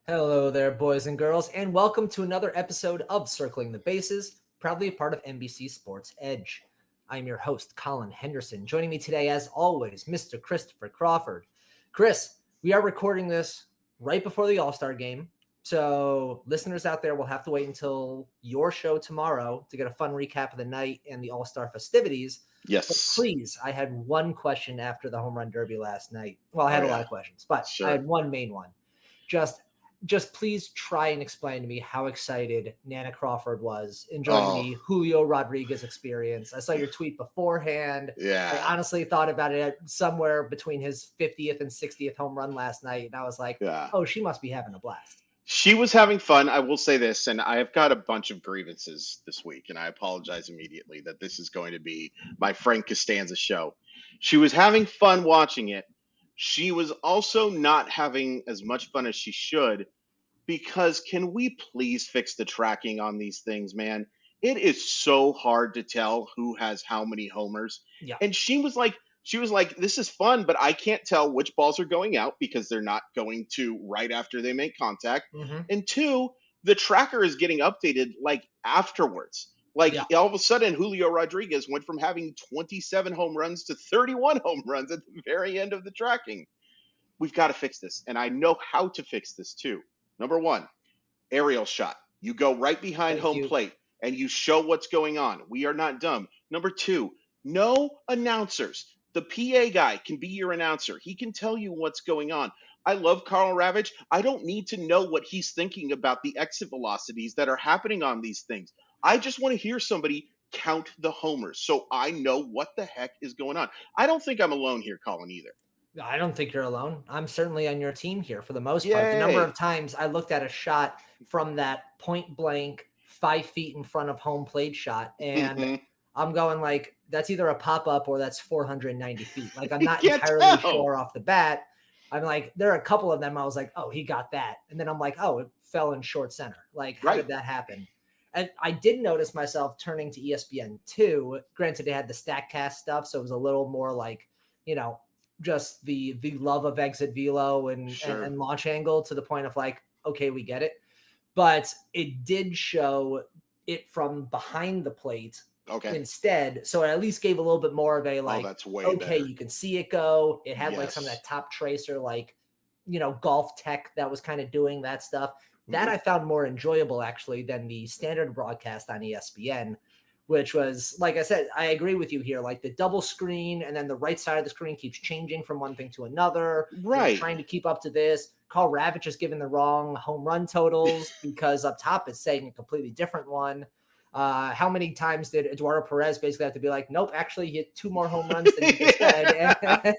Hello there, boys and girls, and welcome to another episode of Circling the Bases, proudly a part of NBC Sports EDGE. I'm your host, Colin Henderson. Joining me today, as always, Mr. Christopher Crawford. Chris, we are recording this right before the All-Star game, so listeners out there will have to wait until your show tomorrow to get a fun recap of the night and the All-Star festivities. Yes. But please, I had one question after the Home Run Derby last night. Well, I had a lot of questions, but I had one main one. Just please try and explain to me how excited Nana Crawford was enjoying the Julio Rodriguez experience. I saw your tweet beforehand. Yeah. I honestly thought about it somewhere between his 50th and 60th home run last night. And I was like, oh, she must be having a blast. She was having fun. I will say this, and I have got a bunch of grievances this week, and I apologize immediately that this is going to be my Frank Costanza show. She was having fun watching it. She was also not having as much fun as she should, because can we please fix the tracking on these things, man? It is so hard to tell who has how many homers. Yeah. And she was like, this is fun, but I can't tell which balls are going out because they're not going to right after they make contact. Mm-hmm. And two, the tracker is getting updated like afterwards. All of a sudden, Julio Rodriguez went from having 27 home runs to 31 home runs at the very end of the tracking. We've got to fix this. And I know how to fix this too. Number one, aerial shot. You go right behind home plate and you show what's going on. We are not dumb. Number two, no announcers. The PA guy can be your announcer. He can tell you what's going on. I love Karl Ravech. I don't need to know what he's thinking about the exit velocities that are happening on these things. I just want to hear somebody count the homers so I know what the heck is going on. I don't think I'm alone here, Colin, either. I don't think you're alone. I'm certainly on your team here for the most part. The number of times I looked at a shot from that point blank 5 feet in front of home plate shot, and I'm going like, that's either a pop-up or that's 490 feet. Like, I'm not entirely sure off the bat. I'm like, there are a couple of them I was like, oh, he got that. And then I'm like, oh, it fell in short center. Like, how did that happen? And I did notice myself turning to ESPN2. Granted, they had the StatCast stuff, so it was a little more like, just the love of exit velo and launch angle to the point of like, okay, we get it. But it did show it from behind the plate instead. So it at least gave a little bit more of a like, that's way okay, better. You can see it go. It had like some of that top tracer, like, golf tech that was kind of doing that stuff. That I found more enjoyable actually than the standard broadcast on ESPN, which was, like I said, I agree with you here. Like the double screen and then the right side of the screen keeps changing from one thing to another. Right. Trying to keep up to this. Karl Ravech is giving the wrong home run totals because up top it's saying a completely different one. How many times did Eduardo Perez basically have to be like, nope, actually he hit 2 more home runs than he just said. And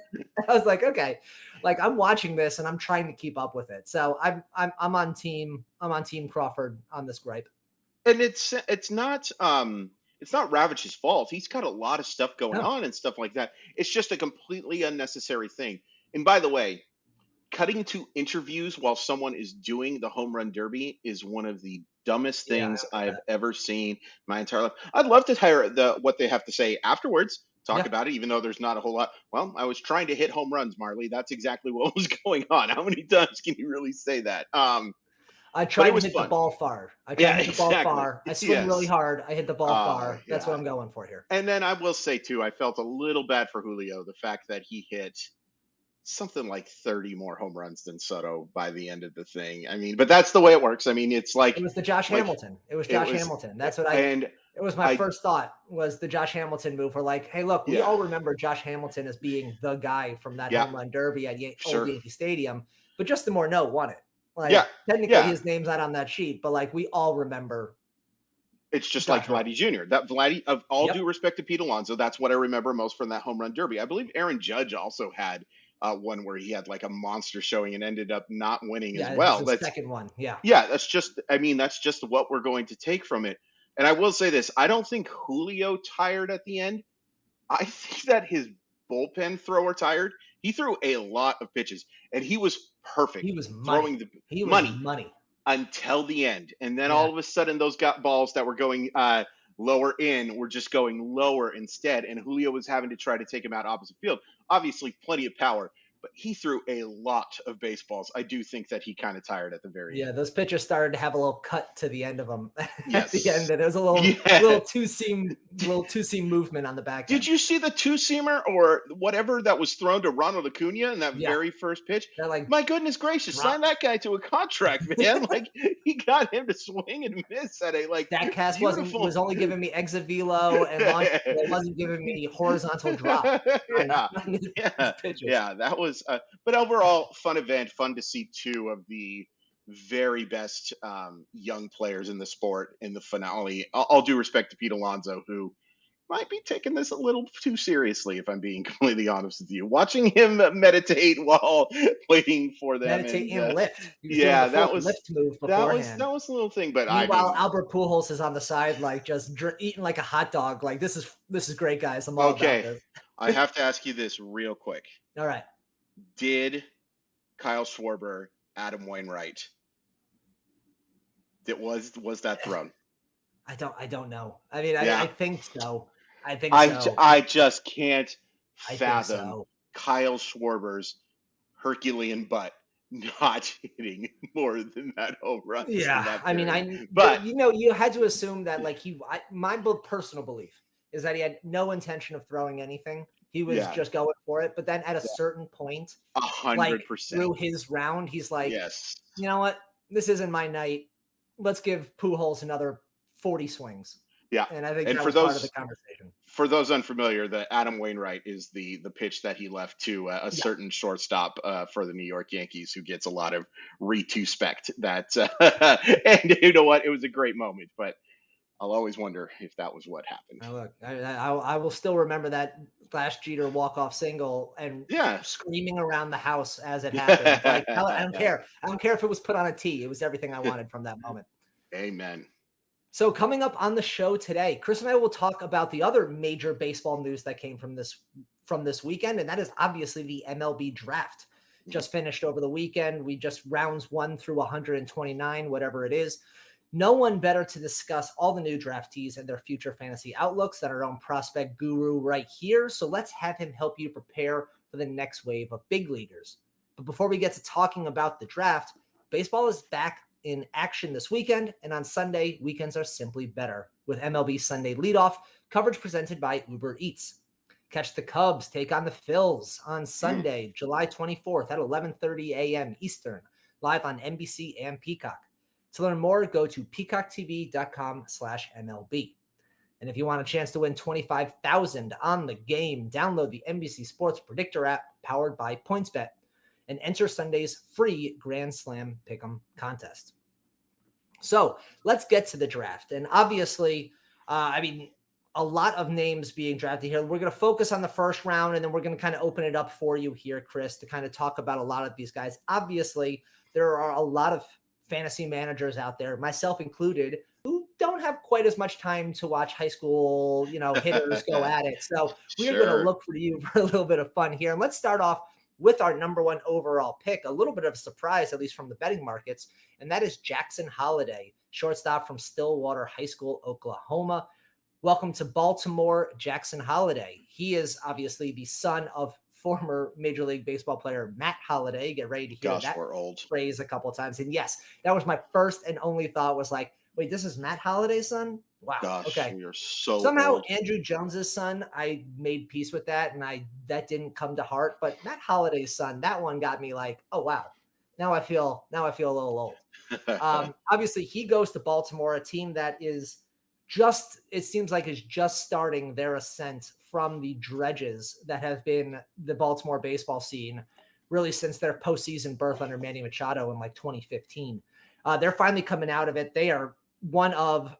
I was like, okay, like I'm watching this and I'm trying to keep up with it. So I'm on team Crawford on this gripe. And it's not Ravech's fault. He's got a lot of stuff going on and stuff like that. It's just a completely unnecessary thing. And by the way, cutting to interviews while someone is doing the home run derby is one of the dumbest things I've ever seen my entire life. I'd love to hear what they have to say afterwards, talk about it, even though there's not a whole lot. Well, I was trying to hit home runs, Marley. That's exactly what was going on. How many times can you really say that? I tried to hit the ball far. I swing really hard. I hit the ball far. That's what I'm going for here. And then I will say, too, I felt a little bad for Julio, the fact that he hit something like 30 more home runs than Soto by the end of the thing. I mean, but that's the way it works. I mean, it's like... It was the Josh Hamilton. It was Josh Hamilton. That's what it was my first thought was the Josh Hamilton move. We're like, hey, look, we all remember Josh Hamilton as being the guy from that home run derby at old Yankee Stadium. But Justin Morneau won it. Like, technically his name's not on that sheet, but like we all remember. It's just like Vladdy Jr. That Vladdy, of all due respect to Pete Alonso, that's what I remember most from that home run derby. I believe Aaron Judge also had one where he had like a monster showing and ended up not winning as well. That's the second one. Yeah, that's just what we're going to take from it. And I will say this: I don't think Julio tired at the end. I think that his bullpen thrower tired. He threw a lot of pitches, and he was perfect. He was throwing money until the end, and then all of a sudden, those balls that were going lower in were just going lower instead, and Julio was having to try to take him out opposite field. Obviously, plenty of power, but he threw a lot of baseballs. I do think that he kind of tired at the very end. Yeah, those pitchers started to have a little cut to the end of them Yes. at the end. And there was a little two-seam movement on the back end. Did you see the two-seamer or whatever that was thrown to Ronald Acuna in that very first pitch? Like, my goodness gracious, sign that guy to a contract, man. Like, he got him to swing and miss at a Statcast was only giving me exit velo and launch. It wasn't giving me horizontal drop. Yeah, that was but overall fun event, fun to see two of the very best young players in the sport in the finale. All due respect to Pete Alonso, who might be taking this a little too seriously, if I'm being completely honest with you. Watching him meditate while waiting for them. Meditate and lift. Yeah, that was lift move beforehand. That was a little thing. But meanwhile, Albert Pujols is on the side, just eating like a hot dog. Like, this is great, guys. I'm all about this. I have to ask you this real quick. All right. Did Kyle Schwarber, Adam Wainwright, was that thrown? I don't know. I mean, I think so. I just can't fathom Kyle Schwarber's Herculean butt not hitting more than that home run. Yeah, I mean, but you had to assume that my personal belief is that he had no intention of throwing anything. He was just going for it. But then at a certain point, 100%, through his round, he's like, yes, you know what? This isn't my night. Let's give Pujols another 40 swings. Yeah, and I think that was part of the conversation. For those unfamiliar, the Adam Wainwright is the pitch that he left to a certain shortstop for the New York Yankees, who gets a lot of respect. That and you know what? It was a great moment, but I'll always wonder if that was what happened. Look, I will still remember that last Jeter walk-off single and screaming around the house as it happened. I don't care. I don't care if it was put on a tee. It was everything I wanted from that moment. Amen. So coming up on the show today, Chris and I will talk about the other major baseball news that came from this weekend, and that is obviously the MLB Draft. Just finished over the weekend. We just rounds 1 through 129, whatever it is. No one better to discuss all the new draftees and their future fantasy outlooks than our own prospect guru right here. So let's have him help you prepare for the next wave of big leaguers. But before we get to talking about the draft, baseball is back in action this weekend, and on Sunday, weekends are simply better with MLB Sunday Leadoff, coverage presented by Uber Eats. Catch the Cubs take on the Phils on Sunday, July 24th at 11:30 a.m. Eastern, live on NBC and Peacock. To learn more, go to peacocktv.com/MLB. And if you want a chance to win $25,000 on the game, download the NBC Sports Predictor app powered by PointsBet and enter Sunday's free Grand Slam Pick'em contest. So let's get to the draft. And obviously, a lot of names being drafted here. We're going to focus on the first round, and then we're going to kind of open it up for you here, Chris, to kind of talk about a lot of these guys. Obviously, there are a lot of fantasy managers out there, myself included, who don't have quite as much time to watch high school, hitters go at it. So we're going to look for you for a little bit of fun here. And let's start off with our number 1 overall pick, a little bit of a surprise, at least from the betting markets, and that is Jackson Holliday, shortstop from Stillwater High School, Oklahoma. Welcome to Baltimore, Jackson Holliday. He is obviously the son of former Major League Baseball player Matt Holliday. Get ready to hear that phrase a couple of times. And yes, that was my first and only thought was like, wait, this is Matt Holliday's son? Wow. Gosh, okay. You're so somehow old. Andrew Jones's son, I made peace with that, and that didn't come to heart. But Matt Holliday's son, that one got me like, oh wow. Now I feel a little old. Obviously, he goes to Baltimore, a team that is it seems like is just starting their ascent from the dredges that have been the Baltimore baseball scene really since their postseason berth under Manny Machado in 2015. They're finally coming out of it. They are one of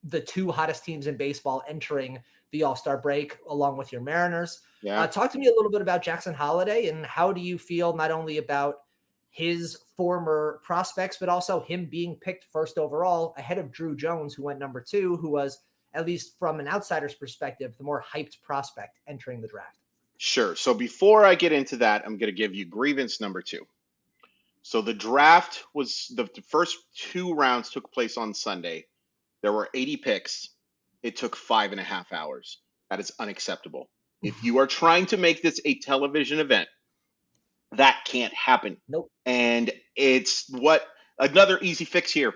the 2 hottest teams in baseball entering the All-Star break, along with your Mariners. Yeah. Talk to me a little bit about Jackson Holliday, and how do you feel not only about his former prospects, but also him being picked first overall ahead of Drew Jones, who went number 2, who was, at least from an outsider's perspective, the more hyped prospect entering the draft? Sure. So before I get into that, I'm going to give you grievance number 2. So the draft was the first 2 rounds took place on Sunday. There were 80 picks. It took 5.5 hours. That is unacceptable. If you are trying to make this a television event, That can't happen. Nope. And it's what another easy fix here.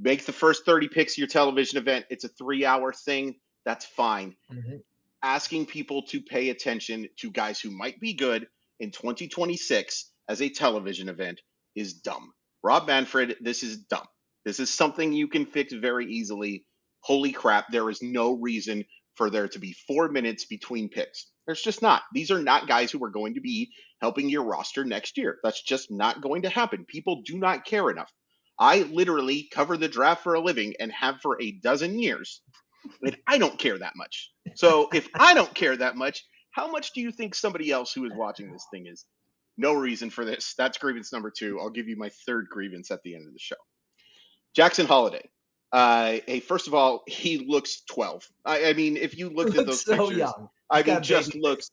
Make the first 30 picks of your television event. It's a 3-hour thing. That's fine. Mm-hmm. Asking people to pay attention to guys who might be good in 2026 as a television event is dumb. Rob Manfred, this is dumb. This is something you can fix very easily. Holy crap, there is no reason for there to be 4 minutes between picks. There's just not. These are not guys who are going to be helping your roster next year. That's just not going to happen. People do not care enough. I literally cover the draft for a living and have for a dozen years. And I don't care that much. So if I don't care that much, how much do you think somebody else who is watching this thing is? No reason for this. That's grievance number 2. I'll give you my third grievance at the end of the show. Jackson Holiday. Hey, first of all, he looks 12. I mean, if you looked at those so pictures, young. I mean, just looks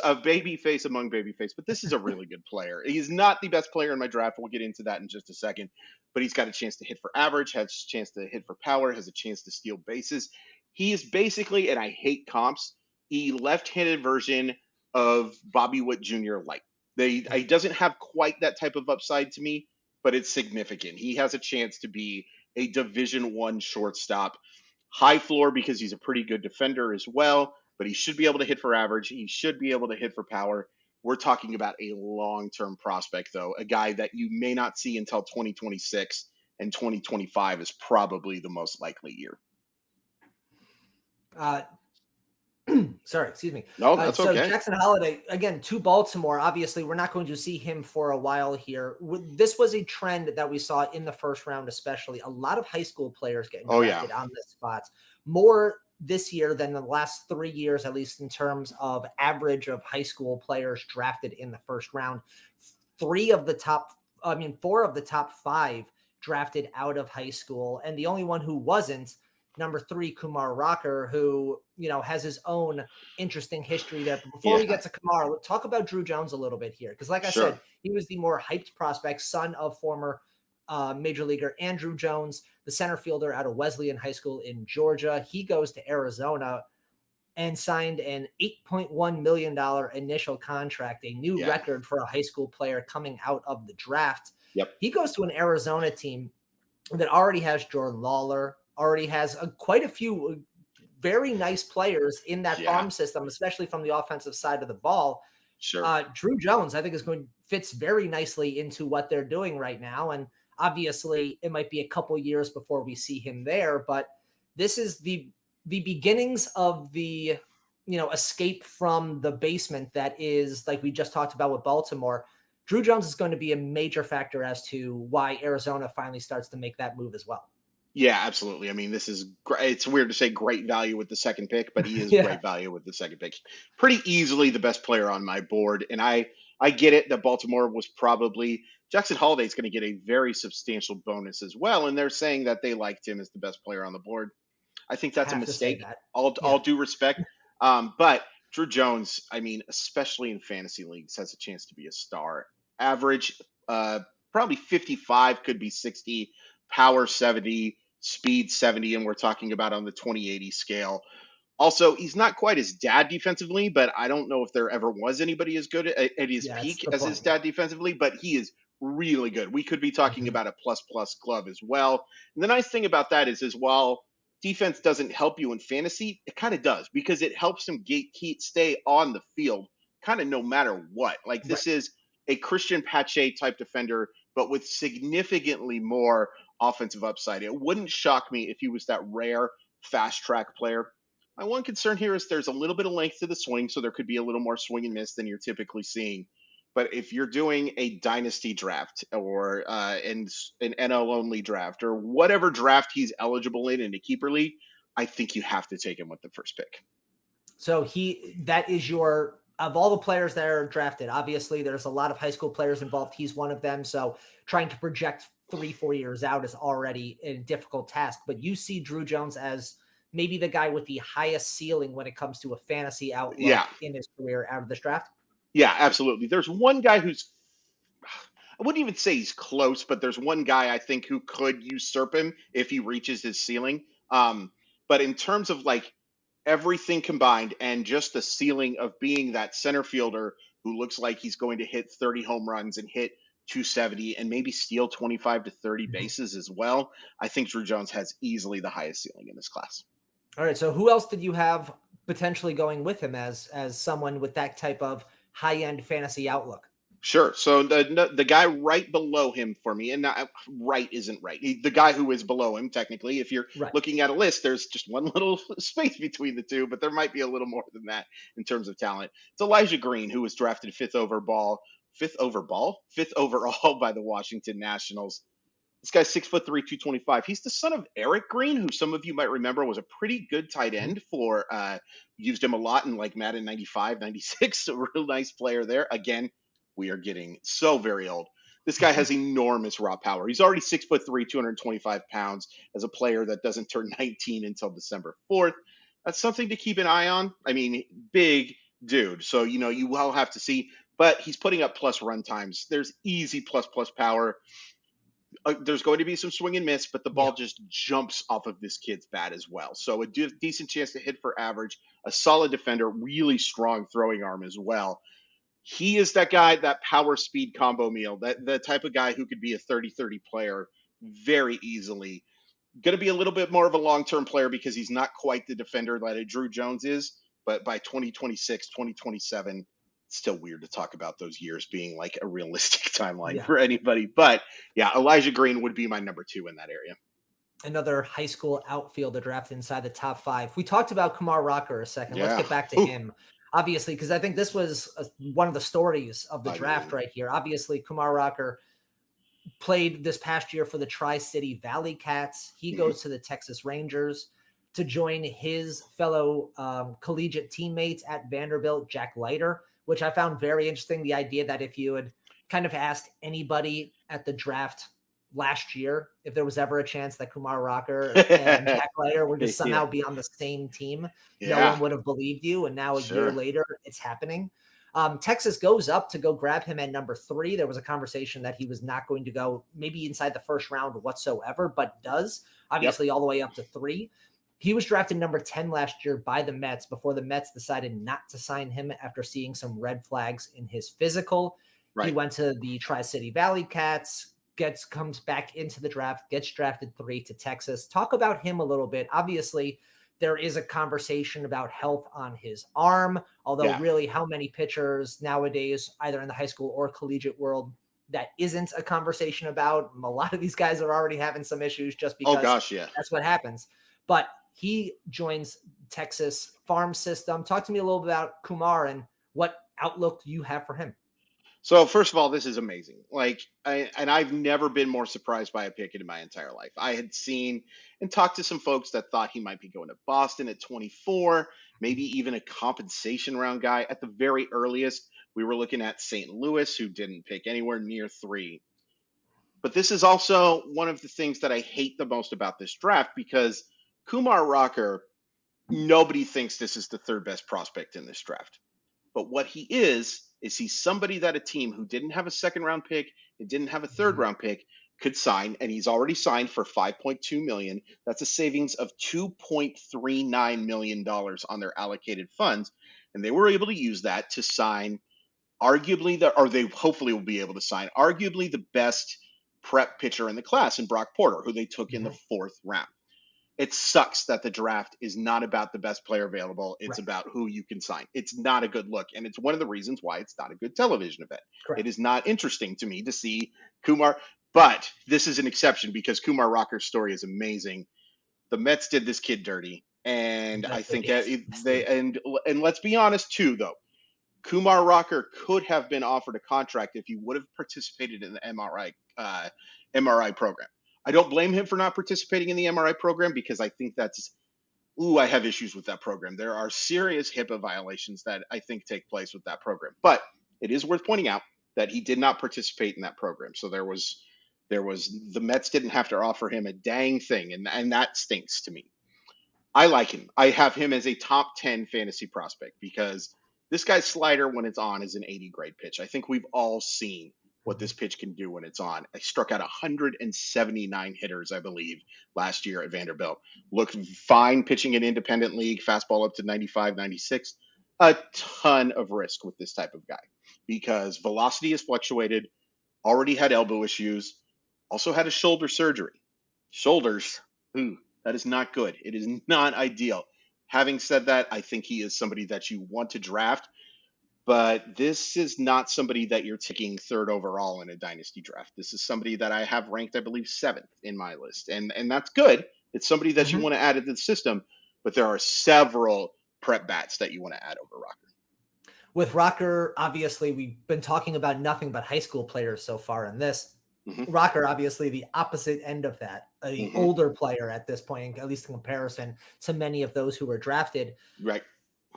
a baby face among baby face. But this is a really good player. He's not the best player in my draft. We'll get into that in just a second. But he's got a chance to hit for average, has a chance to hit for power, has a chance to steal bases. He is basically, and I hate comps, a left-handed version of Bobby Witt Jr. light. He doesn't have quite that type of upside to me, but it's significant. He has a chance to be a Division I shortstop. High floor because he's a pretty good defender as well, but he should be able to hit for average. He should be able to hit for power. We're talking about a long-term prospect, though, a guy that you may not see until 2026, and 2025 is probably the most likely year. Sorry, excuse me. No, that's so okay. Jackson Holiday, again, to Baltimore. Obviously, we're not going to see him for a while here. This was a trend that we saw in the first round, especially. A lot of high school players getting drafted on this spot. More this year than the last 3 years, at least in terms of average of high school players drafted in the first round. 4 of the top 5 drafted out of high school. And the only one who wasn't, number 3, Kumar Rocker, who, has his own interesting history there. But before we get to Kumar, let's talk about Drew Jones a little bit here. Because like I said, he was the more hyped prospect, son of former major leaguer Andrew Jones, the center fielder out of Wesleyan High School in Georgia. He goes to Arizona and signed an $8.1 million initial contract, a new record for a high school player coming out of the draft. Yep. He goes to an Arizona team that already has Jordan Lawler, already has quite a few very nice players in that farm system, especially from the offensive side of the ball. Sure. Drew Jones, I think, fits very nicely into what they're doing right now. And obviously it might be a couple years before we see him there, but this is the beginnings of the, escape from the basement that is, like we just talked about with Baltimore. Drew Jones is going to be a major factor as to why Arizona finally starts to make that move as well. Yeah, absolutely. I mean, this is great. It's weird to say great value with the second pick, but he is great value with the second pick. Pretty easily the best player on my board. And I get it that Baltimore was probably Jackson Holiday is going to get a very substantial bonus as well. And they're saying that they liked him as the best player on the board. I think that's a mistake. All due respect. But Drew Jones, I mean, especially in fantasy leagues, has a chance to be a star. Average, probably 55, could be 60, power 70, speed 70, and we're talking about on the 2080 scale. Also, he's not quite his dad defensively, but I don't know if there ever was anybody as good at his peak as his dad defensively, but he is really good. We could be talking about a plus glove as well. And the nice thing about that is while defense doesn't help you in fantasy, it kind of does, because it helps him stay on the field kind of no matter what. Like this is a Christian Pache type defender, but with significantly more offensive upside. It wouldn't shock me if he was that rare fast track player. My one concern here is there's a little bit of length to the swing, so there could be a little more swing and miss than you're typically seeing. But if you're doing a dynasty draft or an NL only draft or whatever draft he's eligible in a keeper league, I think you have to take him with the first pick. So that is your, of all the players that are drafted, obviously there's a lot of high school players involved. He's one of them. So trying to project 3-4 years out is already a difficult task. But you see Drew Jones as maybe the guy with the highest ceiling when it comes to a fantasy outlook in his career out of this draft? Yeah, absolutely. There's one guy who's, I wouldn't even say he's close, but there's one guy I think who could usurp him if he reaches his ceiling. But in terms of like everything combined and just the ceiling of being that center fielder who looks like he's going to hit 30 home runs and hit 270 and maybe steal 25 to 30 bases as well. I think Drew Jones has easily the highest ceiling in this class. All right. So who else did you have potentially going with him as someone with that type of high-end fantasy outlook? Sure. So the guy right below him for me, and not, right isn't right. The guy who is below him, technically, if you're looking at a list, there's just one little space between the two, but there might be a little more than that in terms of talent. It's Elijah Green, who was drafted fifth overall by the Washington Nationals. This guy's 6'3", 225. He's the son of Eric Green, who some of you might remember was a pretty good tight end for, used him a lot in like Madden 95, 96. A real nice player there. Again, we are getting so very old. This guy has enormous raw power. He's already 6'3", 225 pounds as a player that doesn't turn 19 until December 4th. That's something to keep an eye on. I mean, big dude. So, you will have to see, but he's putting up plus run times. There's easy plus power. There's going to be some swing and miss, but the ball just jumps off of this kid's bat as well. So a decent chance to hit for average, a solid defender, really strong throwing arm as well. He is that guy, that power speed combo meal, the type of guy who could be a 30-30 player very easily. Going to be a little bit more of a long-term player because he's not quite the defender that a Drew Jones is, but by 2026, 2027, it's still weird to talk about those years being like a realistic timeline for anybody. But yeah, Elijah Green would be my number 2 in that area. Another high school outfielder drafted inside the top 5. We talked about Kumar Rocker a second. Let's get back to him. Obviously, because I think this was one of the stories of the draft right here. Obviously, Kumar Rocker played this past year for the Tri-City Valley Cats. He goes to the Texas Rangers to join his fellow collegiate teammates at Vanderbilt, Jack Leiter, which I found very interesting. The idea that if you had kind of asked anybody at the draft last year if there was ever a chance that Kumar Rocker and Jack Leiter would just somehow be on the same team, no one would have believed you. And now a year later, it's happening. Texas goes up to go grab him at number 3. There was a conversation that he was not going to go maybe inside the first round whatsoever, but does, obviously all the way up to 3. He was drafted number 10 last year by the Mets before the Mets decided not to sign him after seeing some red flags in his physical. He went to the Tri-City Valley Cats, comes back into the draft, gets drafted 3 to Texas. Talk about him a little bit. Obviously, there is a conversation about health on his arm, although really how many pitchers nowadays, either in the high school or collegiate world, that isn't a conversation about. A lot of these guys are already having some issues just because that's what happens. But he joins Texas farm system. Talk to me a little bit about Kumar and what outlook you have for him. So first of all, this is amazing. I've never been more surprised by a pick in my entire life. I had seen and talked to some folks that thought he might be going to Boston at 24, maybe even a compensation round guy. At the very earliest, we were looking at St. Louis, who didn't pick anywhere near 3. But this is also one of the things that I hate the most about this draft, because Kumar Rocker, nobody thinks this is the 3rd best prospect in this draft. But what he is he's somebody that a team who didn't have a 2nd round pick and didn't have a 3rd round pick could sign, and he's already signed for $5.2 million. That's a savings of $2.39 million on their allocated funds. And they were able to use that to sign they hopefully will be able to sign arguably the best prep pitcher in the class in Brock Porter, who they took in the 4th round. It sucks that the draft is not about the best player available. It's about who you can sign. It's not a good look. And it's one of the reasons why it's not a good television event. It is not interesting to me to see Kumar, but this is an exception because Kumar Rocker's story is amazing. The Mets did this kid dirty. And I think and let's be honest too, though. Kumar Rocker could have been offered a contract if he would have participated in the MRI program. I don't blame him for not participating in the MRI program because I think I have issues with that program. There are serious HIPAA violations that I think take place with that program. But it is worth pointing out that he did not participate in that program. So the Mets didn't have to offer him a dang thing, and that stinks to me. I like him. I have him as a top 10 fantasy prospect because this guy's slider, when it's on, is an 80 grade pitch. I think we've all seen what this pitch can do when it's on. I struck out 179 hitters, I believe, last year at Vanderbilt. Looked fine pitching in independent league, fastball up to 95, 96. A ton of risk with this type of guy. because velocity has fluctuated, already had elbow issues, also had a shoulder surgery. Shoulders, that is not good. It is not ideal. Having said that, I think he is somebody that you want to draft, but this is not somebody that you're taking third overall in a dynasty draft. This is somebody that I have ranked, I believe, 7th in my list, and that's good. It's somebody that you want to add to the system, but there are several prep bats that you want to add over Rocker. With Rocker, obviously, we've been talking about nothing but high school players so far in this. Rocker, obviously, the opposite end of that, an older player at this point, at least in comparison to many of those who were drafted. Right.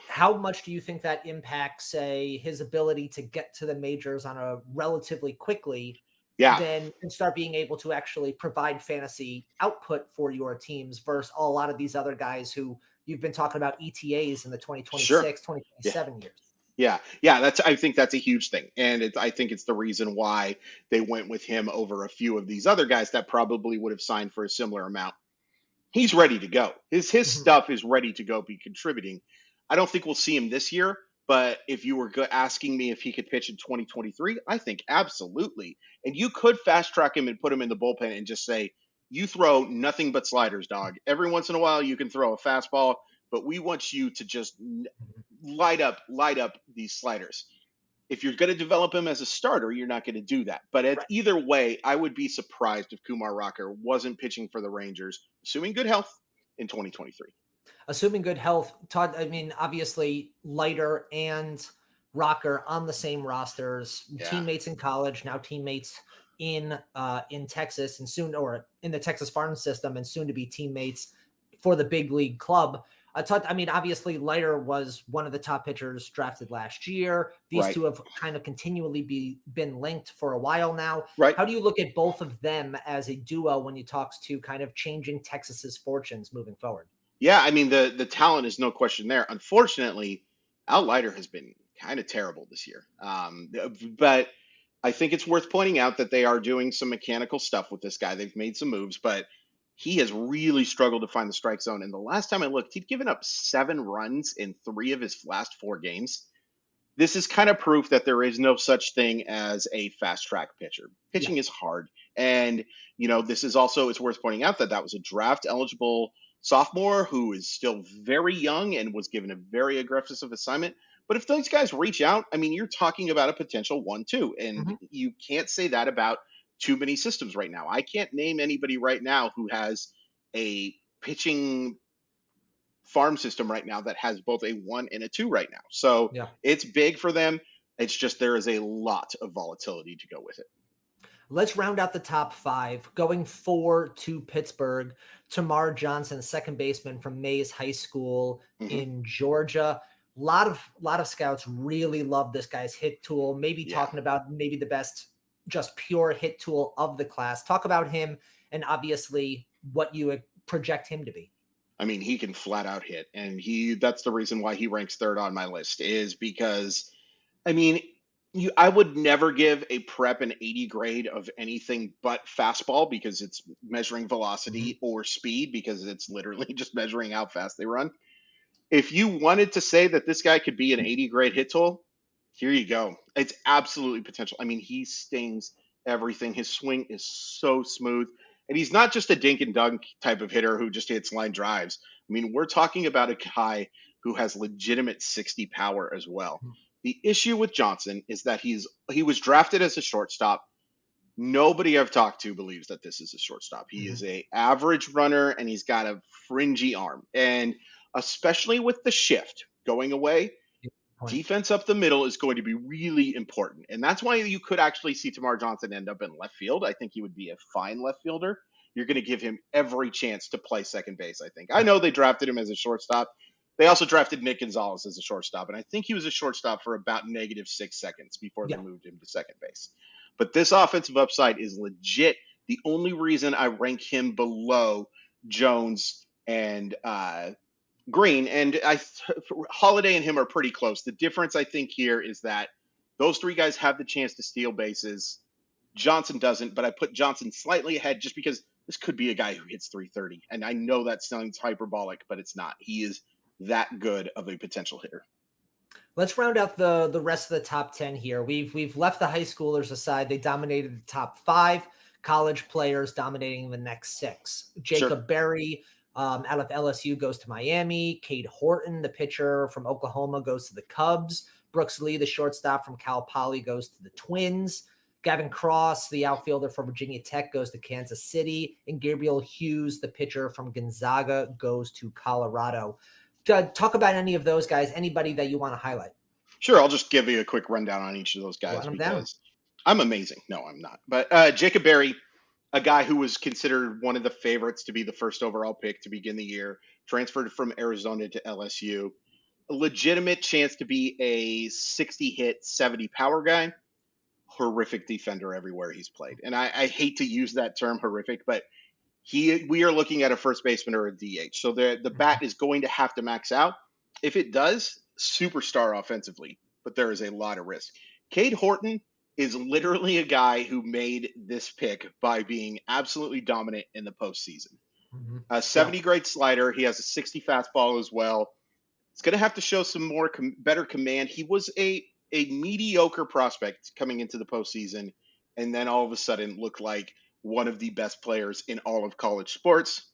How much do you think that impacts, say, his ability to get to the majors on a relatively quickly, then and start being able to actually provide fantasy output for your teams versus a lot of these other guys who you've been talking about ETAs in the 2026, 2027 years? Yeah. I think that's a huge thing. And I think it's the reason why they went with him over a few of these other guys that probably would have signed for a similar amount. He's ready to go. His stuff is ready to go, be contributing. I don't think we'll see him this year, but if you were asking me if he could pitch in 2023, I think absolutely. And you could fast track him and put him in the bullpen and just say, you throw nothing but sliders, dog. Every once in a while you can throw a fastball, but we want you to just light up these sliders. If you're going to develop him as a starter, you're not going to do that. But either way, I would be surprised if Kumar Rocker wasn't pitching for the Rangers, assuming good health, in 2023. Assuming good health, Todd, I mean, obviously Leiter and Rocker on the same rosters, teammates in college, now teammates in Texas, and soon, or in the Texas farm system, and soon to be teammates for the big league club. I mean, obviously Leiter was one of the top pitchers drafted last year. These two have kind of continually been linked for a while now. How do you look at both of them as a duo when you talk to kind of changing Texas's fortunes moving forward? Yeah, I mean, the talent is no question there. Unfortunately, Al Leiter has been kind of terrible this year. But I think it's worth pointing out that they are doing some mechanical stuff with this guy. They've made some moves, but he has really struggled to find the strike zone. And the last time I looked, he'd given up 7 runs in 3 of his last 4 games. This is kind of proof that there is no such thing as a fast track pitcher. Pitching is hard. And, this is also, it's worth pointing out that was a draft eligible sophomore who is still very young and was given a very aggressive assignment. But if those guys reach out, I mean, you're talking about a potential 1-2, and you can't say that about too many systems right now. I can't name anybody right now who has a pitching farm system right now that has both a 1 and a 2 right now. So it's big for them. It's just there is a lot of volatility to go with it. Let's round out the top 5. Going 4 to Pittsburgh, Tamar Johnson, second baseman from Mays High School in Georgia. A lot of scouts really love this guy's hit tool. Maybe talking about maybe the best just pure hit tool of the class. Talk about him and obviously what you project him to be. I mean, he can flat out hit, and that's the reason why he ranks 3rd on my list, is because, I mean, I would never give a prep an 80 grade of anything but fastball because it's measuring velocity, or speed because it's literally just measuring how fast they run. If you wanted to say that this guy could be an 80 grade hit tool, here you go. It's absolutely potential. I mean, he stings everything. His swing is so smooth. And he's not just a dink and dunk type of hitter who just hits line drives. I mean, we're talking about a guy who has legitimate 60 power as well. The issue with Johnson is that he was drafted as a shortstop. Nobody I've talked to believes that this is a shortstop. He is a average runner, and he's got a fringy arm. And especially with the shift going away, defense up the middle is going to be really important. And that's why you could actually see Tamar Johnson end up in left field. I think he would be a fine left fielder. You're going to give him every chance to play second base, I think. I know they drafted him as a shortstop. They also drafted Nick Gonzalez as a shortstop, and I think he was a shortstop for about -6 seconds before they moved him to second base. But this offensive upside is legit. The only reason I rank him below Jones and Green, and Holiday and him are pretty close. The difference, I think, here is that those 3 guys have the chance to steal bases. Johnson doesn't, but I put Johnson slightly ahead just because this could be a guy who hits 330. And I know that sounds hyperbolic, but it's not. He is that good of a potential hitter. Let's round out the rest of the top 10 here. We've left the high schoolers aside. They dominated the top 5. College players dominating the next 6. Jacob Berry out of LSU goes to Miami. Cade Horton, the pitcher from Oklahoma, goes to the Cubs. Brooks Lee, the shortstop from Cal Poly, goes to the Twins. Gavin Cross, the outfielder from Virginia Tech, goes to Kansas City. And Gabriel Hughes, the pitcher from Gonzaga, goes to Colorado. Talk about any of those guys, anybody that you want to highlight. Sure, I'll just give you a quick rundown on each of those guys because I'm amazing. No, I'm not. But Jacob Berry, a guy who was considered one of the favorites to be the first overall pick to begin the year, transferred from Arizona to LSU. A legitimate chance to be a 60-hit, 70 power guy. Horrific defender everywhere he's played. And I hate to use that term horrific, but we are looking at a first baseman or a DH. So the bat is going to have to max out. If it does, superstar offensively, but there is a lot of risk. Cade Horton is literally a guy who made this pick by being absolutely dominant in the postseason. A 70 grade slider. He has a 60 fastball as well. It's going to have to show some more better command. He was a mediocre prospect coming into the postseason, and then all of a sudden looked like one of the best players in all of college sports.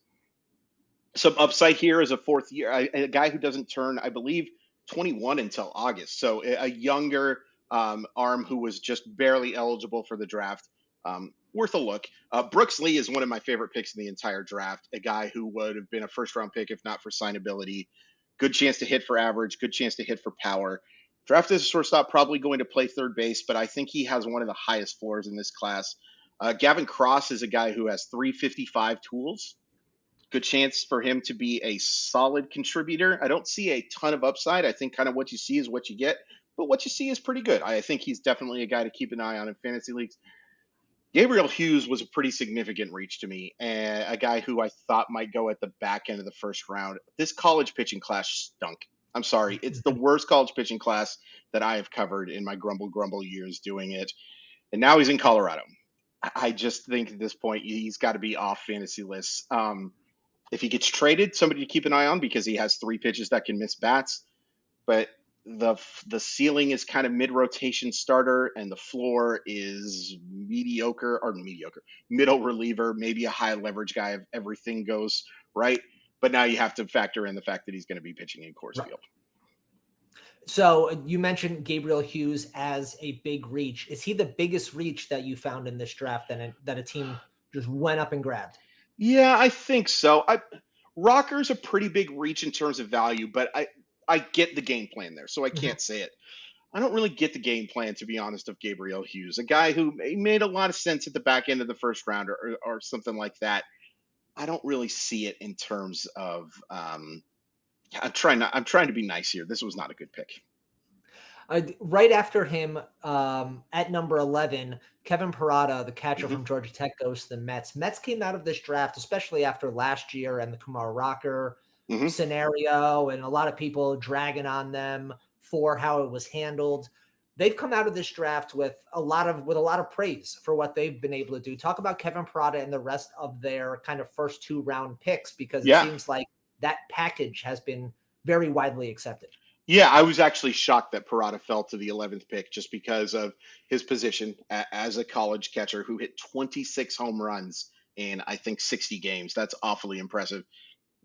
Some upside here as a fourth year, a guy who doesn't turn, I believe, 21 until August. So a younger arm who was just barely eligible for the draft. Worth a look. Brooks Lee is one of my favorite picks in the entire draft, a guy who would have been a first-round pick if not for signability. Good chance to hit for average, good chance to hit for power. Drafted as a shortstop, probably going to play third base, but I think he has one of the highest floors in this class. Gavin Cross is a guy who has 355 tools. Good chance for him to be a solid contributor. I don't see a ton of upside. I think kind of what you see is what you get, but what you see is pretty good. I think he's definitely a guy to keep an eye on in fantasy leagues. Gabriel Hughes was a pretty significant reach to me, and a guy who I thought might go at the back end of the first round. This college pitching class stunk. I'm sorry. It's the worst college pitching class that I have covered in my grumble years doing it. And now he's in Colorado. I just think at this point, he's got to be off fantasy lists. If he gets traded, somebody to keep an eye on because he has 3 pitches that can miss bats. But the ceiling is kind of mid-rotation starter, and the floor is middle reliever, maybe a high leverage guy if everything goes right. But now you have to factor in the fact that he's going to be pitching in Coors Field. So you mentioned Gabriel Hughes as a big reach. Is he the biggest reach that you found in this draft that a team just went up and grabbed? Yeah, I think so. Rocker's a pretty big reach in terms of value, but I get the game plan there, so I can't say it. I don't really get the game plan, to be honest, of Gabriel Hughes, a guy who made a lot of sense at the back end of the first round or something like that. I don't really see it in terms of I'm trying to be nice here. This was not a good pick. Right after him, at number 11, Kevin Perrotta, the catcher from Georgia Tech, goes to the Mets. Mets came out of this draft, especially after last year and the Kumar Rocker scenario, and a lot of people dragging on them for how it was handled. They've come out of this draft with a lot of praise for what they've been able to do. Talk about Kevin Perrotta and the rest of their kind of first 2-round picks, because it seems like that package has been very widely accepted. Yeah, I was actually shocked that Perrotta fell to the 11th pick just because of his position as a college catcher who hit 26 home runs in, I think, 60 games. That's awfully impressive.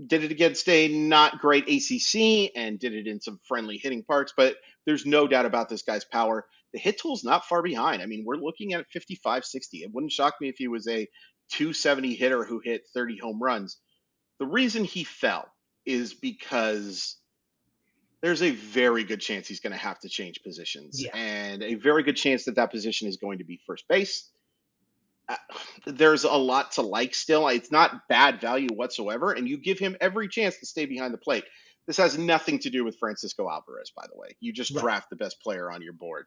Did it against a not great ACC and did it in some friendly hitting parts, but there's no doubt about this guy's power. The hit tool's not far behind. I mean, we're looking at 55, 60. It wouldn't shock me if he was a 270 hitter who hit 30 home runs. The reason he fell is because there's a very good chance he's going to have to change positions and a very good chance that position is going to be first base. There's a lot to like still. It's not bad value whatsoever, and you give him every chance to stay behind the plate. This has nothing to do with Francisco Alvarez, by the way. You just draft the best player on your board.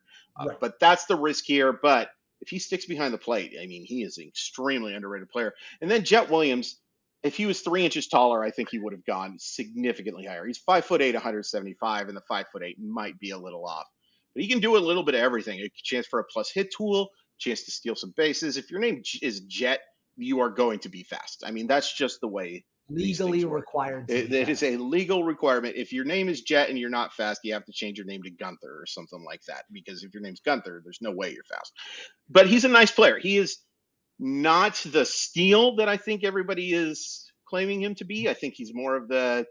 But that's the risk here. But if he sticks behind the plate, I mean, he is an extremely underrated player. And then Jet Williams, if he was 3 inches taller, I think he would have gone significantly higher. He's 5'8", 175, and the 5'8" might be a little off. But he can do a little bit of everything. A chance for a plus hit tool, chance to steal some bases. If your name is Jet, you are going to be fast. I mean, that's just the way these legally things work. required to It is a legal requirement. If your name is Jet and you're not fast, you have to change your name to Gunther or something like that. Because if your name's Gunther, there's no way you're fast. But he's a nice player. He is not the steal that I think everybody is claiming him to be. I think he's more of the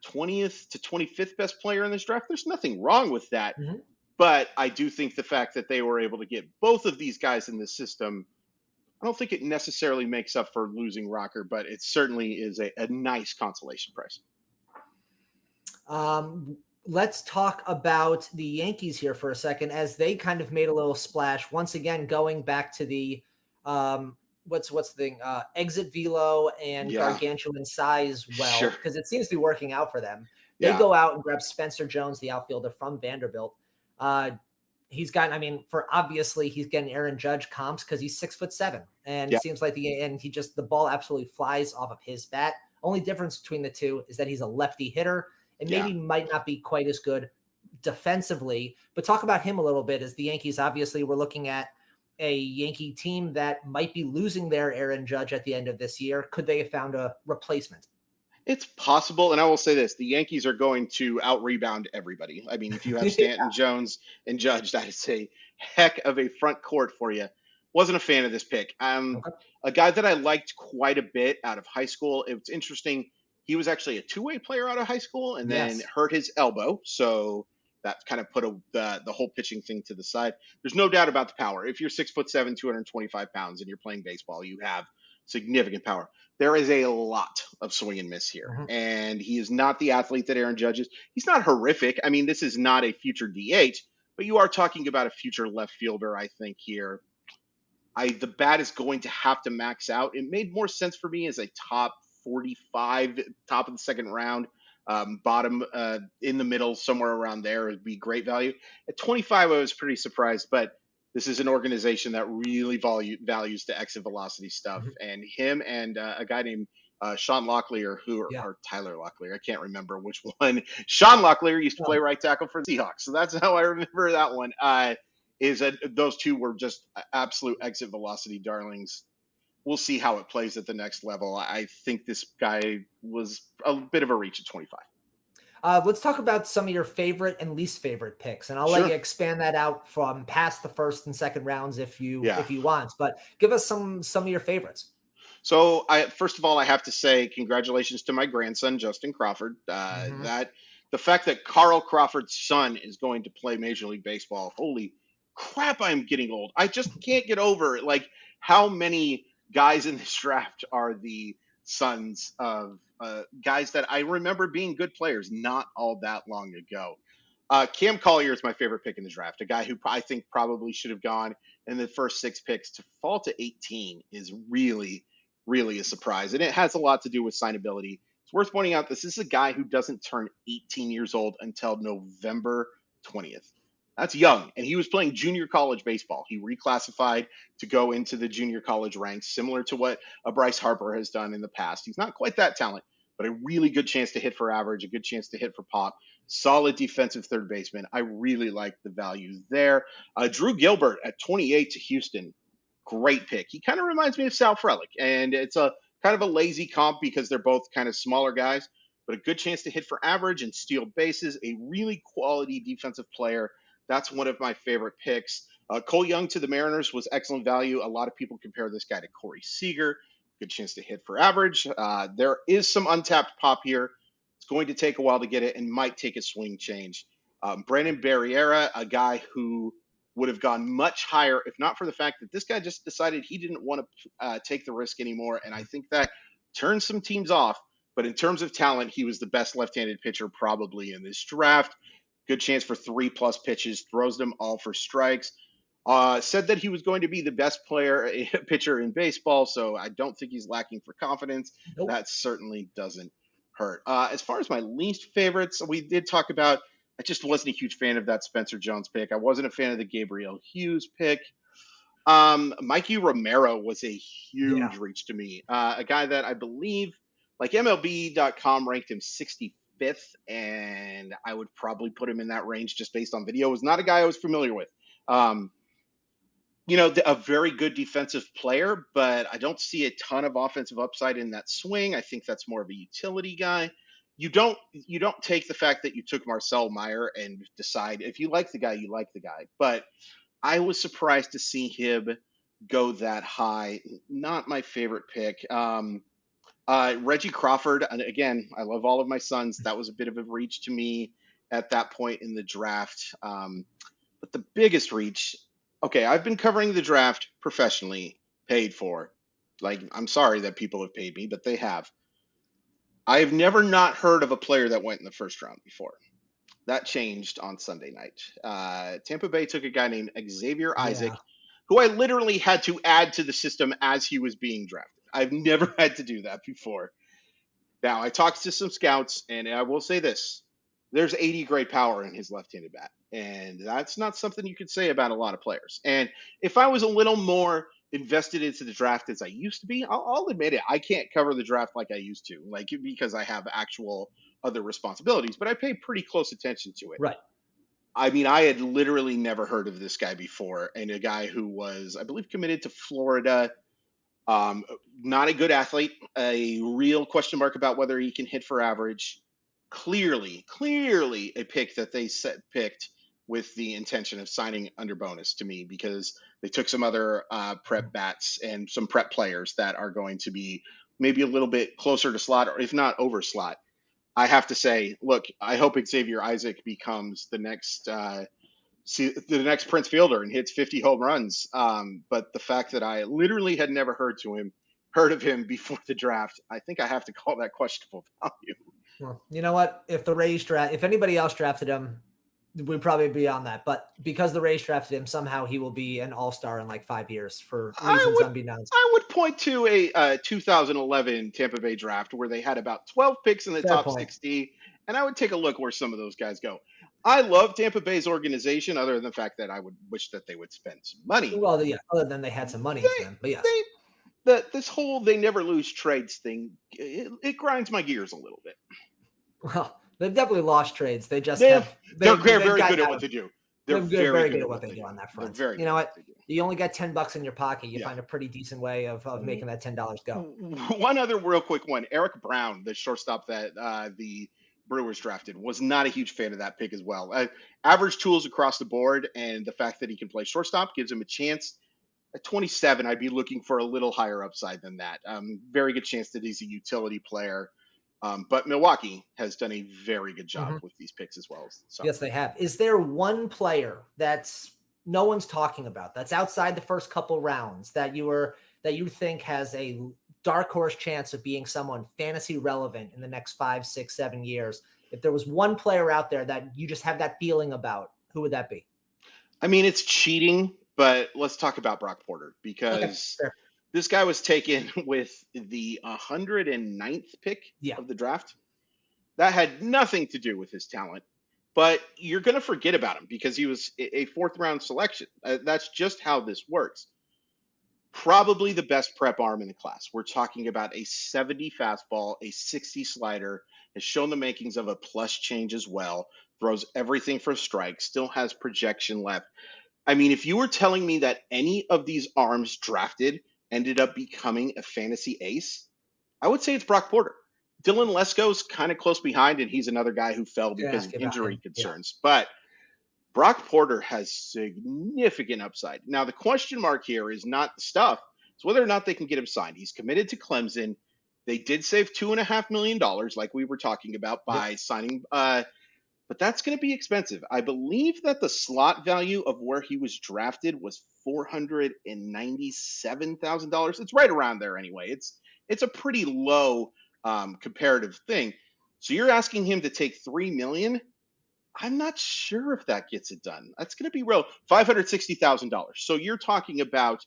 20th to 25th best player in this draft. There's nothing wrong with that. Mhm. But I do think the fact that they were able to get both of these guys in the system, I don't think it necessarily makes up for losing Rocker, but it certainly is a nice consolation prize. Let's talk about the Yankees here for a second, as they kind of made a little splash once again, going back to the what's the thing, exit velo and gargantuan size, because it seems to be working out for them. They go out and grab Spencer Jones, the outfielder from Vanderbilt. He's gotten, he's getting Aaron Judge comps because he's 6'7", and it seems like the ball absolutely flies off of his bat. Only difference between the two is that he's a lefty hitter and maybe might not be quite as good defensively. But talk about him a little bit, as the Yankees obviously were looking at a Yankee team that might be losing their Aaron Judge at the end of this year. Could they have found a replacement? It's possible, and I will say this: the Yankees are going to out-rebound everybody. I mean, if you have Stanton, Jones, and Judge, that is a heck of a front court for you. Wasn't a fan of this pick. A guy that I liked quite a bit out of high school. It's interesting. He was actually a two-way player out of high school and then hurt his elbow. So that kind of put the whole pitching thing to the side. There's no doubt about the power. If you're 6'7", 225 pounds, and you're playing baseball, you have significant power. There is a lot of swing and miss here. And he is not the athlete that Aaron Judge is. He's not horrific. I mean, this is not a future DH, but you are talking about a future left fielder, I think, here. The bat is going to have to max out. It made more sense for me as a top 45, top of the second round, bottom in the middle, somewhere around there would be great value. At 25, I was pretty surprised, but this is an organization that really values the exit velocity stuff. And him and a guy named Sean Locklear, or Tyler Locklear, I can't remember which one. Sean Locklear used to play right tackle for the Seahawks, so that's how I remember that one. Those two were just absolute exit velocity darlings. We'll see how it plays at the next level. I think this guy was a bit of a reach at 25. Let's talk about some of your favorite and least favorite picks, and I'll let you expand that out from past the first and second rounds if you want. But give us some of your favorites. So, first of all, I have to say congratulations to my grandson, Justin Crawford. That the fact that Carl Crawford's son is going to play Major League Baseball. Holy crap! I'm getting old. I just can't get over it. Like, how many guys in this draft are the sons of guys that I remember being good players not all that long ago. Cam Collier is my favorite pick in the draft, a guy who I think probably should have gone in the first 6 picks. To fall to 18 is really, really a surprise, and it has a lot to do with signability. It's worth pointing out this is a guy who doesn't turn 18 years old until November 20th. That's young, and he was playing junior college baseball. He reclassified to go into the junior college ranks, similar to what a Bryce Harper has done in the past. He's not quite that talent, but a really good chance to hit for average, a good chance to hit for pop, solid defensive third baseman. I really like the value there. Drew Gilbert at 28 to Houston, great pick. He kind of reminds me of Sal Frelick, and it's a kind of a lazy comp because they're both kind of smaller guys, but a good chance to hit for average and steal bases, a really quality defensive player. That's one of my favorite picks. Cole Young to the Mariners was excellent value. A lot of people compare this guy to Corey Seager. Good chance to hit for average. There is some untapped pop here. It's going to take a while to get it and might take a swing change. Brandon Barriera, a guy who would have gone much higher if not for the fact that this guy just decided he didn't want to take the risk anymore. And I think that turned some teams off. But in terms of talent, he was the best left-handed pitcher probably in this draft. Good chance for 3+ pitches, throws them all for strikes. Said that he was going to be the best pitcher in baseball, so I don't think he's lacking for confidence. Nope. That certainly doesn't hurt. As far as my least favorites, we did talk about, I just wasn't a huge fan of that Spencer Jones pick. I wasn't a fan of the Gabriel Hughes pick. Mikey Romero was a huge reach to me. A guy that I believe, like MLB.com ranked him 65th, and I would probably put him in that range just based on video. Was not a guy I was familiar with. a very good defensive player, but I don't see a ton of offensive upside in that swing. I think that's more of a utility guy. You don't take the fact that you took Marcel Meyer and decide if you like the guy, you like the guy. But I was surprised to see him go that high. Not my favorite pick. Reggie Crawford, and again, I love all of my sons. That was a bit of a reach to me at that point in the draft. But the biggest reach, okay, I've been covering the draft professionally, paid for. Like, I'm sorry that people have paid me, but they have. I have never not heard of a player that went in the first round before. That changed on Sunday night. Tampa Bay took a guy named Xavier Isaac, who I literally had to add to the system as he was being drafted. I've never had to do that before. Now, I talked to some scouts, and I will say this. There's 80 grade power in his left-handed bat, and that's not something you could say about a lot of players. And if I was a little more invested into the draft as I used to be, I'll admit it. I can't cover the draft like I used to, like because I have actual other responsibilities, but I pay pretty close attention to it. Right. I mean, I had literally never heard of this guy before, and a guy who was, I believe, committed to Florida. Not a good athlete, a real question mark about whether he can hit for average. Clearly a pick that they picked with the intention of signing under bonus to me, because they took some other prep bats and some prep players that are going to be maybe a little bit closer to slot, or if not over slot. I have to say, look, I hope Xavier Isaac becomes the next Prince Fielder and hits 50 home runs. But the fact that I literally had never heard of him before the draft, I think I have to call that questionable value. Well, you know what? If anybody else drafted him, we'd probably be on that. But because the Rays drafted him, somehow he will be an all-star in like 5 years for reasons unbeknownst. I would point to a 2011 Tampa Bay draft where they had about 12 picks in the top 60, and I would take a look where some of those guys go. I love Tampa Bay's organization, other than the fact that I would wish that they would spend some money. Well, yeah, other than they had some money for them. But yes. This whole they never lose trades thing, it grinds my gears a little bit. Well, they've definitely lost trades. They just they're very good at what they do. They're very good at what they do on that front. You know what? You only got $10 in your pocket. You find a pretty decent way of making that $10 go. One other real quick one. Eric Brown, the shortstop that the Brewers drafted, was not a huge fan of that pick as well. Average tools across the board, and the fact that he can play shortstop gives him a chance. At 27, I'd be looking for a little higher upside than that. Very good chance that he's a utility player. But Milwaukee has done a very good job with these picks as well. So. Yes, they have. Is there one player that's no one's talking about, that's outside the first couple rounds, that you think has a dark horse chance of being someone fantasy relevant in the next 5, 6, 7 years? If there was one player out there that you just have that feeling about, who would that be? I mean, it's cheating, but let's talk about Brock Porter, because this guy was taken with the 109th pick of the draft. That had nothing to do with his talent, but you're going to forget about him because he was a 4th round selection. That's just how this works. Probably the best prep arm in the class. We're talking about a 70 fastball, a 60 slider, has shown the makings of a plus change as well, throws everything for strike, still has projection left. I mean, if you were telling me that any of these arms drafted ended up becoming a fantasy ace, I would say it's Brock Porter. Dylan Lesko's kind of close behind, and he's another guy who fell because of injury concerns. But Brock Porter has significant upside. Now, the question mark here is not the stuff. It's whether or not they can get him signed. He's committed to Clemson. They did save $2.5 million, like we were talking about, by signing. But that's going to be expensive. I believe that the slot value of where he was drafted was $497,000. It's right around there anyway. It's a pretty low comparative thing. So you're asking him to take $3 million? I'm not sure if that gets it done. That's going to be real. $560,000. So you're talking about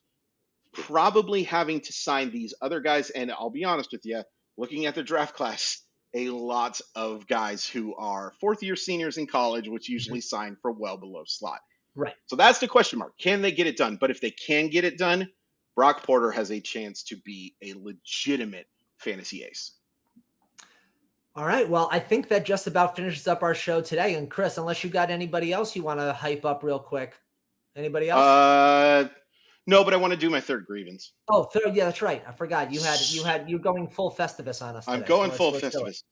probably having to sign these other guys. And I'll be honest with you, looking at the draft class, a lot of guys who are 4th-year seniors in college, which usually sign for well below slot. Right. So that's the question mark. Can they get it done? But if they can get it done, Brock Porter has a chance to be a legitimate fantasy ace. All right. Well, I think that just about finishes up our show today. And Chris, unless you got anybody else you want to hype up real quick. Anybody else? No, but I want to do my third grievance. Oh, third, yeah, that's right. I forgot. You're going full Festivus on us today. I'm going full Festivus.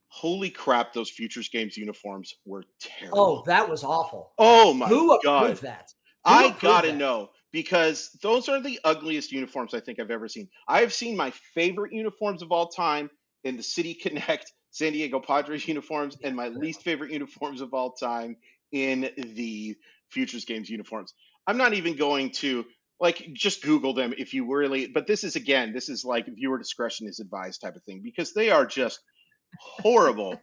Holy crap, those Futures Games uniforms were terrible. Oh, that was awful. Oh my Who God. approved that? I gotta know, because those are the ugliest uniforms I think I've ever seen. I have seen my favorite uniforms of all time in the City Connect San Diego Padres uniforms, and my least favorite uniforms of all time in the Futures Games uniforms. I'm not even going to just Google them if you really, but this is like viewer discretion is advised type of thing, because they are just horrible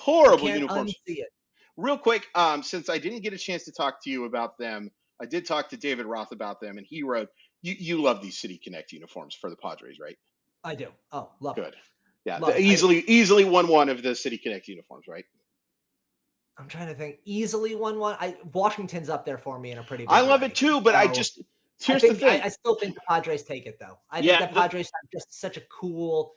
uniforms. Unsee it. Real quick, since I didn't get a chance to talk to you about them, I did talk to David Roth about them, and he wrote, you love these City Connect uniforms for the Padres, right? I do. Oh, love Good. it. Yeah, easily won one of the City Connect uniforms, right? I'm trying to think. Easily won one. Washington's up there for me in a pretty big I love way. it too, but here's the thing. I still think the Padres take it, though. I think the Padres have just such a cool,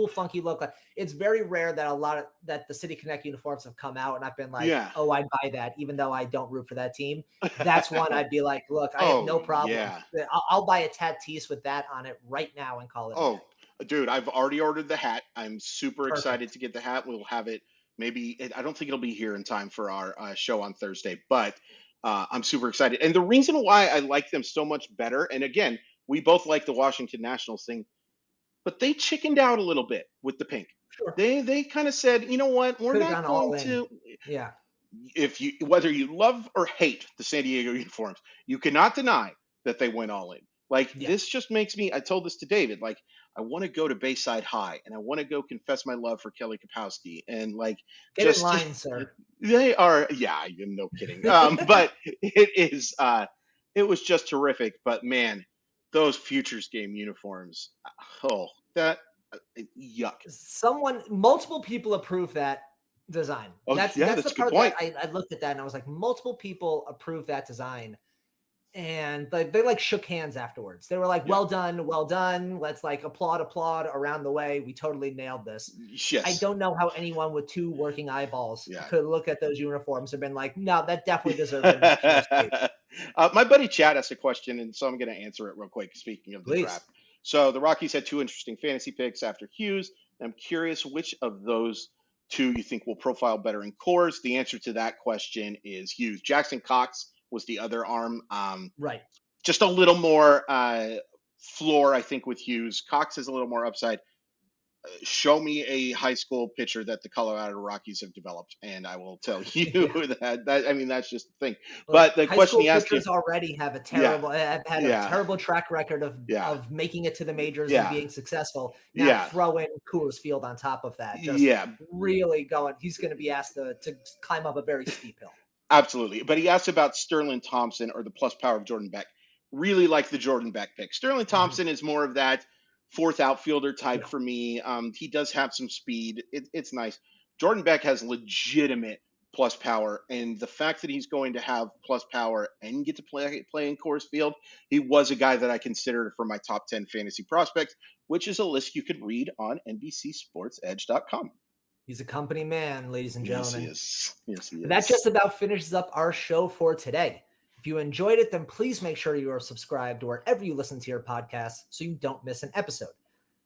funky look. It's very rare that that the City Connect uniforms have come out, and I've been like, oh, I'd buy that, even though I don't root for that team. That's one I'd be like, look, I have no problem. Yeah. I'll buy a Tatis with that on it right now and call it. Oh, dude, I've already ordered the hat. I'm super excited to get the hat. We'll have it. I don't think it'll be here in time for our show on Thursday, but I'm super excited. And the reason why I like them so much better, and again, we both like the Washington Nationals thing, but they chickened out a little bit with the pink. Sure. They kind of said, you know what, we're not going to. Yeah. Whether you love or hate the San Diego uniforms, you cannot deny that they went all in. This just makes me. I told this to David. I want to go to Bayside High, and I want to go confess my love for Kelly Kapowski, and get in line, sir. They are, no kidding. But it was just terrific. But man, those Futures Game uniforms, yuck. Multiple people approve that design. Oh, that's the part that I looked at that and I was like, multiple people approve that design. And they shook hands afterwards. They were like, well done. Let's applaud around the way. We totally nailed this. Yes. I don't know how anyone with two working eyeballs could look at those uniforms and been like, no, that definitely deserves it. My buddy Chad asked a question, and so I'm going to answer it real quick. Speaking of the draft. So the Rockies had two interesting fantasy picks after Hughes. I'm curious which of those two you think will profile better in cores. The answer to that question is Hughes. Jackson Cox was the other arm. Right. Just a little more floor, I think, with Hughes. Cox is a little more upside. Show me a high school pitcher that the Colorado Rockies have developed, and I will tell you that that's just the thing. But the question he asked, already have a terrible, have had a terrible track record of making it to the majors and being successful. Now throw in Coors Field on top of that. Really going. He's going to be asked to climb up a very steep hill. Absolutely. But he asked about Sterling Thompson or the plus power of Jordan Beck. Really like the Jordan Beck pick. Sterling Thompson is more of that fourth outfielder type for me. He does have some speed. It's nice. Jordan Beck has legitimate plus power. And the fact that he's going to have plus power and get to play in Coors Field, he was a guy that I considered for my top 10 fantasy prospects, which is a list you could read on NBCSportsEdge.com. He's a company man, ladies and gentlemen. Yes, he is. That just about finishes up our show for today. If you enjoyed it, then please make sure you are subscribed wherever you listen to your podcasts so you don't miss an episode.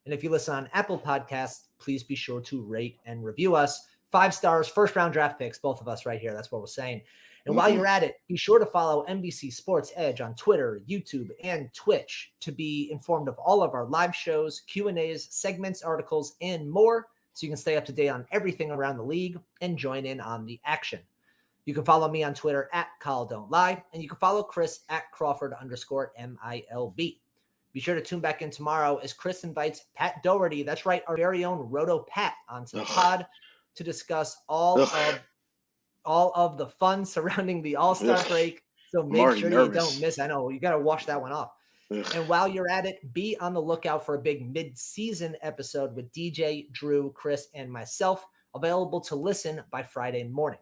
And if you listen on Apple Podcasts, please be sure to rate and review us. 5 stars, first-round draft picks, both of us right here. That's what we're saying. And while you're at it, be sure to follow NBC Sports Edge on Twitter, YouTube, and Twitch to be informed of all of our live shows, Q&As, segments, articles, and more, so you can stay up to date on everything around the league and join in on the action. You can follow me on Twitter at CallDon'tLie, and you can follow Chris at Crawford_MILB. Be sure to tune back in tomorrow as Chris invites Pat Doherty, that's right, our very own Roto Pat, onto the pod to discuss all of the fun surrounding the All-Star break. So make sure you don't miss. I know you got to wash that one off. And while you're at it, be on the lookout for a big mid-season episode with DJ, Drew, Chris, and myself, available to listen by Friday morning.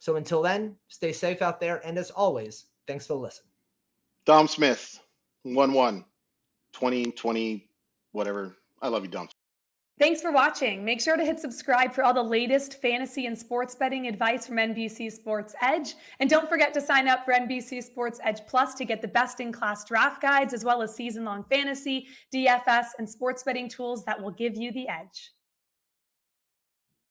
So until then, stay safe out there. And as always, thanks for listening. Dom Smith, 1-1, 2020, whatever. I love you, Dom. Thanks for watching. Make sure to hit subscribe for all the latest fantasy and sports betting advice from NBC Sports Edge. And don't forget to sign up for NBC Sports Edge Plus to get the best-in-class draft guides, as well as season-long fantasy, DFS, and sports betting tools that will give you the edge.